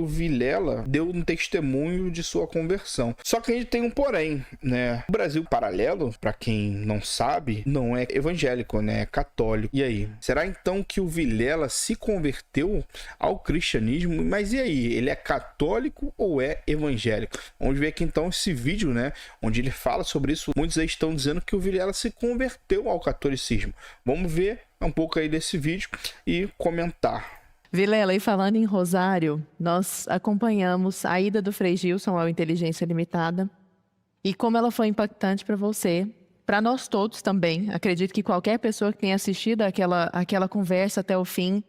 O Vilela deu um testemunho de sua conversão. Só que a gente tem um porém, né? O Brasil Paralelo, para quem não sabe, não é evangélico, né? É católico. E aí? Será então que o Vilela se converteu ao cristianismo? Mas e aí? Ele é católico ou é evangélico? Vamos ver aqui então esse vídeo, né? Onde ele fala sobre isso. Muitos aí estão dizendo que o Vilela se converteu ao catolicismo. Vamos ver um pouco aí desse vídeo e comentar. Vilela, e falando em Rosário, nós acompanhamos a ida do Frei Gilson ao Inteligência Limitada e como ela foi impactante para você, para nós todos também. Acredito que qualquer pessoa que tenha assistido aquela conversa até o fim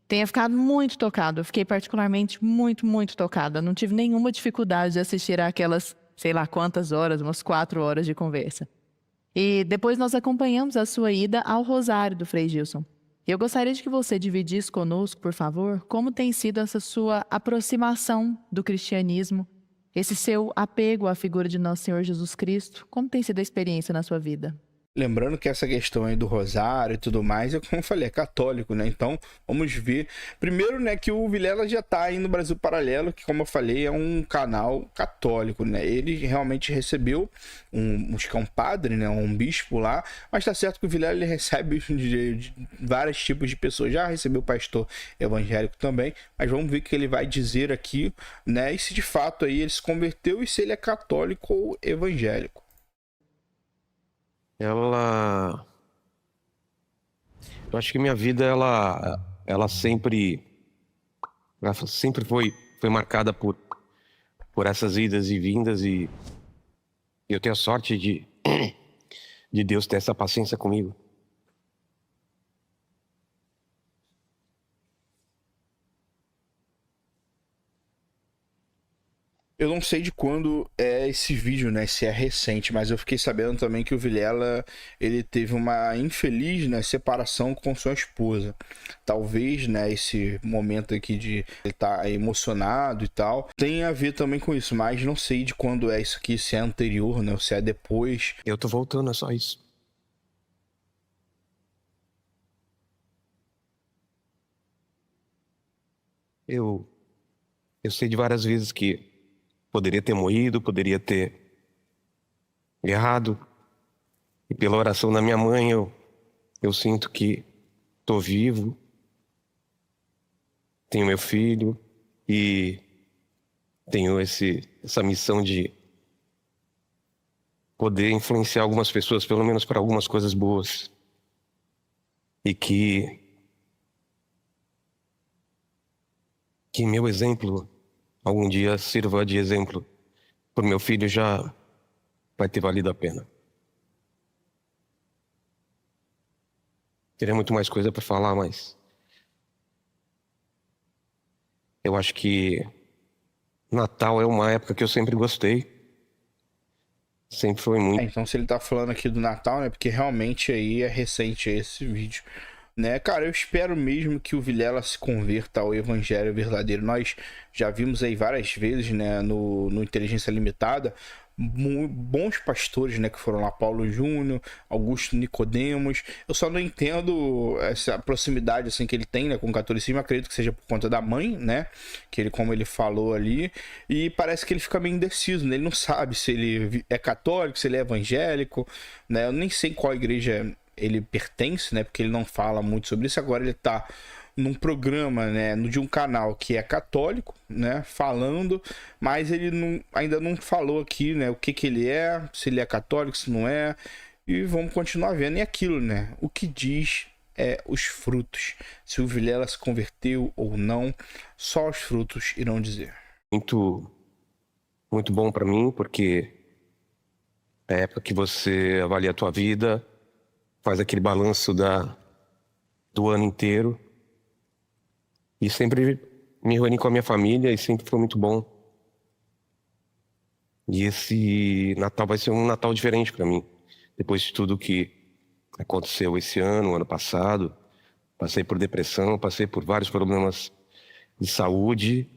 tenha ficado muito tocado. Eu fiquei particularmente muito tocada. Não tive nenhuma dificuldade de assistir aquelas, sei lá quantas horas, umas 4 horas de conversa. E depois nós acompanhamos a sua ida ao Rosário do Frei Gilson. Eu gostaria de que você dividisse conosco, por favor, como tem sido essa sua aproximação do cristianismo, esse seu apego à figura de Nosso Senhor Jesus Cristo, como tem sido a experiência na sua vida? Lembrando que essa questão aí do rosário e tudo mais, é como eu falei, é católico, né? Então, vamos ver. Primeiro, né, que o Vilela já tá aí no Brasil Paralelo, que como eu falei, é um canal católico, né? Ele realmente recebeu acho que é um padre, né? Um bispo lá, mas tá certo que o Vilela ele recebe de vários tipos de pessoas. Já recebeu pastor evangélico também, mas vamos ver o que ele vai dizer aqui, né? E se de fato aí ele se converteu e se ele é católico ou evangélico. Eu acho que minha vida ela sempre foi marcada por essas idas e vindas, e eu tenho a sorte de Deus ter essa paciência comigo. Eu não sei de quando é esse vídeo, né? Se é recente, mas eu fiquei sabendo também que o Vilela, ele teve uma infeliz, né, separação com sua esposa. Talvez, né, esse momento aqui de ele estar emocionado e tal, tenha a ver também com isso, mas não sei de quando é isso aqui, se é anterior, né, ou se é depois. Eu tô voltando, é só isso. Eu sei de várias vezes que poderia ter morrido, poderia ter errado. E pela oração da minha mãe, eu sinto que estou vivo, tenho meu filho e tenho essa missão de poder influenciar algumas pessoas, pelo menos para algumas coisas boas. E que meu exemplo algum dia sirva de exemplo para o meu filho, já vai ter valido a pena. Teria muito mais coisa para falar, mas eu acho que Natal é uma época que eu sempre gostei. Sempre foi muito. Então se ele tá falando aqui do Natal, né, porque realmente aí é recente esse vídeo. Né, cara, eu espero mesmo que o Vilela se converta ao evangelho verdadeiro. Nós já vimos aí várias vezes, né, no Inteligência Limitada, bons pastores, né, que foram lá, Paulo Júnior, Augusto Nicodemos. Eu só não entendo essa proximidade assim que ele tem, né, com o catolicismo. Acredito que seja por conta da mãe, né, que ele, como ele falou ali, e parece que ele fica meio indeciso, né? Ele não sabe se ele é católico, se ele é evangélico, né? Eu nem sei qual igreja ele pertence, né? Porque ele não fala muito sobre isso. Agora ele tá num programa, né, de um canal que é católico, né, falando, mas ele ainda não falou aqui, né, o que ele é, se ele é católico, se não é, e vamos continuar vendo. E aquilo, né, o que diz é os frutos. Se o Vilela se converteu ou não, só os frutos irão dizer. Muito bom para mim, porque é a época que você avalia a tua vida, faz aquele balanço do ano inteiro. E sempre me reuni com a minha família e sempre foi muito bom. E esse Natal vai ser um Natal diferente para mim. Depois de tudo que aconteceu esse ano passado, passei por depressão, passei por vários problemas de saúde.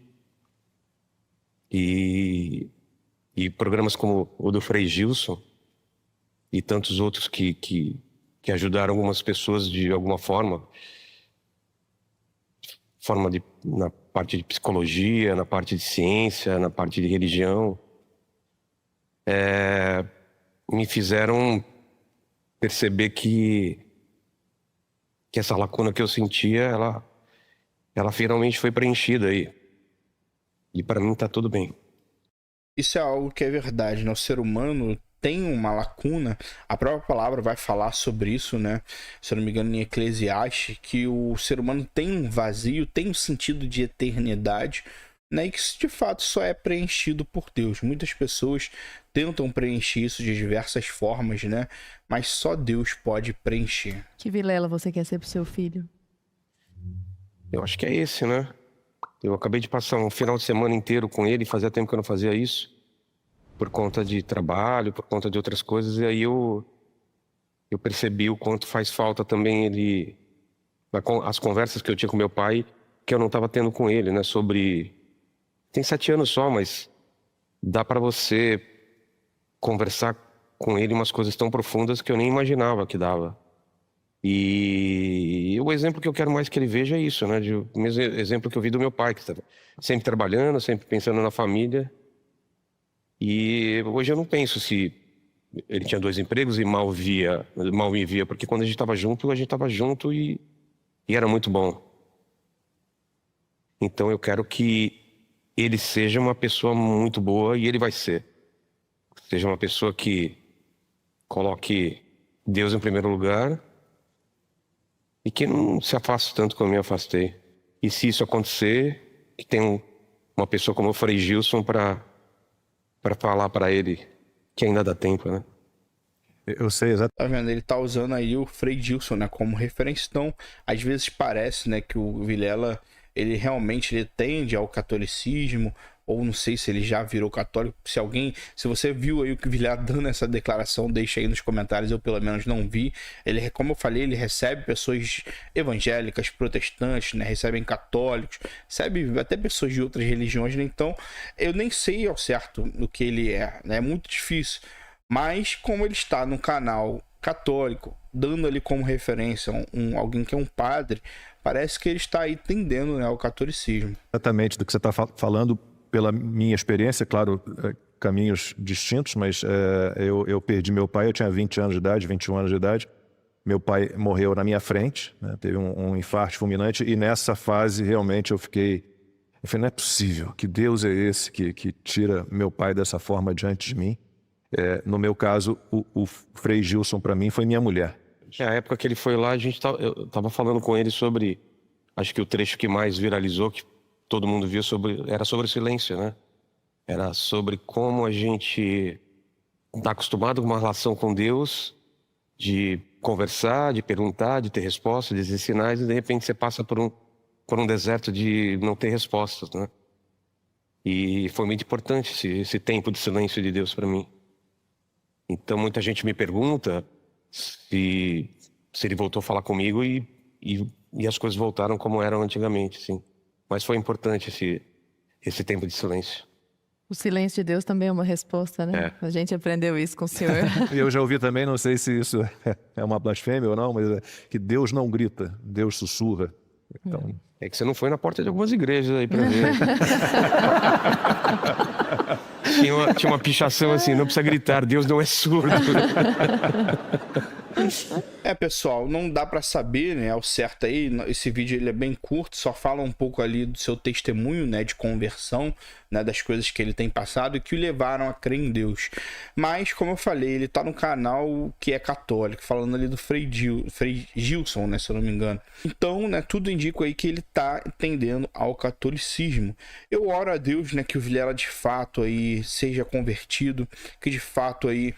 E programas como o do Frei Gilson e tantos outros que ajudaram algumas pessoas de alguma forma parte de psicologia, na parte de ciência, na parte de religião, me fizeram perceber que essa lacuna que eu sentia, ela finalmente foi preenchida aí. E para mim tá tudo bem. Isso é algo que é verdade, né? O ser humano tem uma lacuna, a própria palavra vai falar sobre isso, né? Se eu não me engano, em Eclesiastes, que o ser humano tem um vazio, tem um sentido de eternidade, né? E que isso de fato só é preenchido por Deus. Muitas pessoas tentam preencher isso de diversas formas, né? Mas só Deus pode preencher. Que Vilela você quer ser pro seu filho? Eu acho que é esse, né? Eu acabei de passar um final de semana inteiro com ele, fazia tempo que eu não fazia isso, por conta de trabalho, por conta de outras coisas, e aí eu percebi o quanto faz falta também as conversas que eu tinha com meu pai, que eu não estava tendo com ele, né? Tem 7 anos só, mas dá para você conversar com ele umas coisas tão profundas que eu nem imaginava que dava. E o exemplo que eu quero mais que ele veja é isso, né? O mesmo exemplo que eu vi do meu pai, que estava sempre trabalhando, sempre pensando na família. E hoje eu não penso se ele tinha 2 empregos e mal me via, porque quando a gente estava junto e era muito bom. Então eu quero que ele seja uma pessoa muito boa, e ele vai ser. Seja uma pessoa que coloque Deus em primeiro lugar e que não se afaste tanto como eu me afastei. E se isso acontecer, que tenha uma pessoa como o Frei Gilson para falar para ele que ainda dá tempo, né? Eu sei exatamente. Tá vendo? Ele tá usando aí o Frei Gilson, né, como referência. Então, às vezes parece, né, que o Vilela, ele realmente tende ao catolicismo, ou não sei se ele já virou católico. Se você viu aí o que o Vilela dando essa declaração, deixa aí nos comentários. Eu pelo menos não vi. Ele, como eu falei, ele recebe pessoas evangélicas, protestantes, né, recebem católicos, recebe até pessoas de outras religiões, né? Então eu nem sei ao certo o que ele é, né? É muito difícil. Mas como ele está no canal católico, dando ali como referência alguém que é um padre, parece que ele está aí tendendo, né, ao catolicismo. Exatamente do que você está falando. Pela minha experiência, claro, caminhos distintos, mas eu perdi meu pai, eu tinha 20 anos de idade, 21 anos de idade. Meu pai morreu na minha frente, né? Teve um infarto fulminante, e nessa fase realmente eu falei, não é possível, que Deus é esse que tira meu pai dessa forma diante de mim. No meu caso, o Frei Gilson para mim foi minha mulher. A época que ele foi lá, eu estava falando com ele sobre, acho que o trecho que mais viralizou, que todo mundo viu, era sobre o silêncio, né? Era sobre como a gente está acostumado com uma relação com Deus, de conversar, de perguntar, de ter respostas, de dizer sinais, e de repente você passa por um deserto de não ter respostas, né? E foi muito importante esse tempo de silêncio de Deus para mim. Então muita gente me pergunta se ele voltou a falar comigo, e as coisas voltaram como eram antigamente, sim. Mas foi importante esse tempo de silêncio. O silêncio de Deus também é uma resposta, né? A gente aprendeu isso com o Senhor. Eu já ouvi também, não sei se isso é uma blasfêmia ou não, mas que Deus não grita, Deus sussurra. Então... É que você não foi na porta de algumas igrejas aí pra ver. Tinha uma pichação assim, não precisa gritar, Deus não é surdo. Pessoal, não dá pra saber, né, ao certo aí. Esse vídeo ele é bem curto, só fala um pouco ali do seu testemunho, né, de conversão, né, das coisas que ele tem passado e que o levaram a crer em Deus. Mas, como eu falei, ele tá no canal que é católico, falando ali do Frei Gilson, né, se eu não me engano. Então, né, tudo indica aí que ele tá tendendo ao catolicismo. Eu oro a Deus, né, que o Vilela de fato aí seja convertido, que de fato aí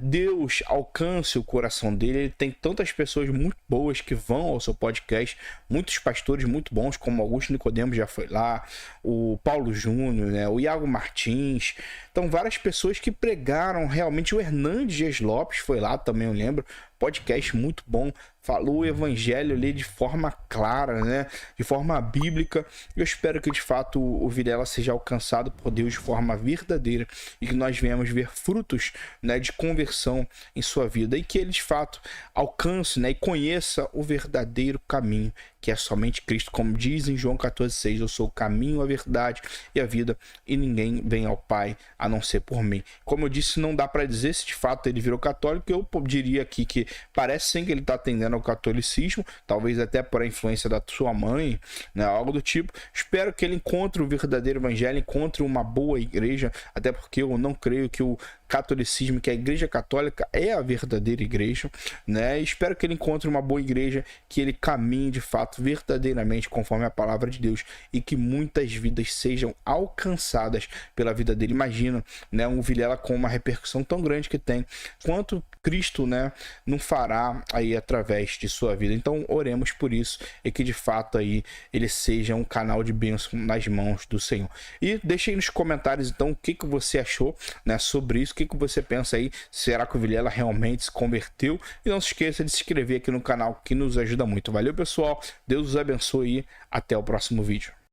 Deus alcance o coração dele. Ele tem tantas pessoas muito boas que vão ao seu podcast, muitos pastores muito bons, como Augusto Nicodemos já foi lá, o Paulo Júnior, né, o Iago Martins. Então várias pessoas que pregaram realmente. O Hernandes Dias Lopes foi lá também, eu lembro, podcast muito bom, falou o evangelho ali de forma clara, né, de forma bíblica. Eu espero que de fato o Vilela seja alcançado por Deus de forma verdadeira e que nós venhamos ver frutos, né, de conversão em sua vida, e que ele de fato alcance, né, e conheça o verdadeiro caminho, que é somente Cristo, como diz em João 14,6, eu sou o caminho, a verdade e a vida, e ninguém vem ao Pai a não ser por mim. Como eu disse, não dá para dizer se de fato ele virou católico. Eu diria aqui que parece sim que ele está atendendo ao catolicismo, talvez até por a influência da sua mãe, né, algo do tipo. Espero que ele encontre o verdadeiro evangelho, encontre uma boa igreja, até porque eu não creio que o catolicismo, que a igreja católica é a verdadeira igreja, né? Espero que ele encontre uma boa igreja, que ele caminhe de fato verdadeiramente conforme a palavra de Deus e que muitas vidas sejam alcançadas pela vida dele. Imagina, né, um Vilela com uma repercussão tão grande que tem, quanto Cristo, né, não fará aí através de sua vida. Então oremos por isso e que de fato aí ele seja um canal de bênção nas mãos do Senhor. E deixe aí nos comentários então o que você achou, né, sobre isso, o que você pensa aí, será que o Vilela realmente se converteu? E não se esqueça de se inscrever aqui no canal, que nos ajuda muito. Valeu, pessoal, Deus os abençoe e até o próximo vídeo.